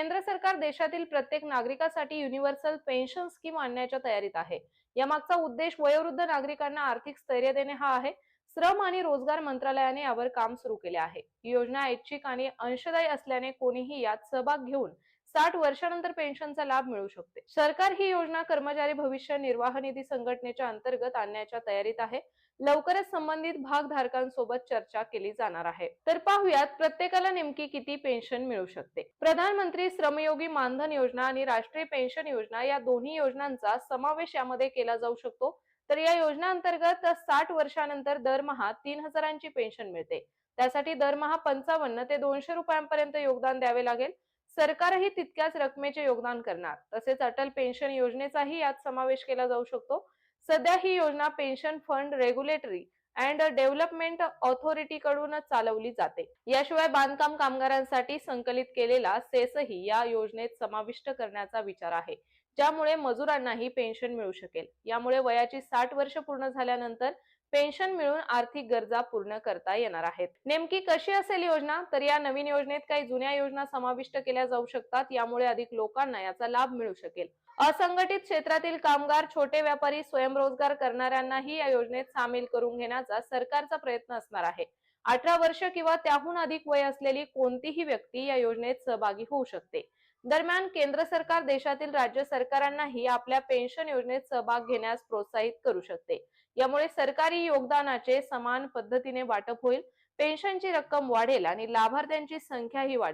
केंद्र सरकार देशातील प्रत्येक नागरिकासाठी युनिव्हर्सल पेन्शन स्कीम आणण्याच्या तयारीत आहे। यामागचा उद्देश वयोवृद्ध नागरिकांना आर्थिक स्थैर्य देणे हा आहे। श्रम आणि रोजगार मंत्रालयाने यावर काम सुरू केले आहे। ही योजना ऐच्छिक आणि अंशदायी असल्याने कोणीही यात सहभाग घेऊन 60 वर्षानंतर पेन्शनचा लाभ मिळू शकते। सरकार ही योजना कर्मचारी भविष्य निर्वाह निधी संघटनेच्या अंतर्गत आणण्याच्या तयारीत आहे। लवकरच संबंधित भागधारकांसोबत चर्चा केली जाणार आहे। तर पाहूयात प्रत्येकाला नेमकी किती पेन्शन मिळू शकते। प्रधानमंत्री श्रमयोगी मानधन योजना आणि राष्ट्रीय पेन्शन योजना या दोन्ही योजनांचा समावेश यामध्ये केला जाऊ शकतो। तर या योजना अंतर्गत 60 वर्षानंतर दरमहा 3000ची पेन्शन मिळते। त्यासाठी दरमहा 55 ते 200 रुपयांपर्यंत योगदान द्यावे लागेल। सरकारही तितक्याच रकमेचे योगदान करणार। तसेच अटल पेन्शन योजनेचाही यात समावेश केला जाऊ शकतो। सध्या ही योजना pension fund regulatory and development authority कडून चालवली जाते। याशिवाय बांधकाम कामगारांसाठी संकलित केलेला सेसही या योजनेत समाविष्ट करण्याचा विचार आहे, ज्यामुळे मजुरांनाही पेन्शन मिळू शकेल। यामुळे वयाची 60 वर्ष पूर्ण झाल्यानंतर पेन्शन मिळून आर्थिक गरजा पूर्ण करता येणार आहेत। नेमकी कशी असेल योजना? तर या नवीन योजनेत काही जुन्या योजना समाविष्ट केल्या जाऊ शकतात। यामुळे अधिक लोकांना याचा लाभ मिळू शकेल। असंघटित क्षेत्रातील कामगार, छोटे व्यापारी, स्वयंरोजगार करणाऱ्यांनाही या योजनेत सामील करून घेण्याचा सरकारचा प्रयत्न असणार आहे। 18 वर्ष किंवा त्याहून अधिक वय असलेली कोणतीही व्यक्ती या योजनेत सहभागी होऊ शकते। दरम्यान केंद्र सरकार देशातील राज्य सरकारांनाही आपल्या पेन्शन योजनेत सहभाग घेण्यास प्रोत्साहित करू शकते। यामुळे सरकारी योगदानाचे समान पद्धतीने वाटप होईल, पेन्शनची रक्कम वाढेल आणि लाभार्थ्यांची संख्याही वाढेल।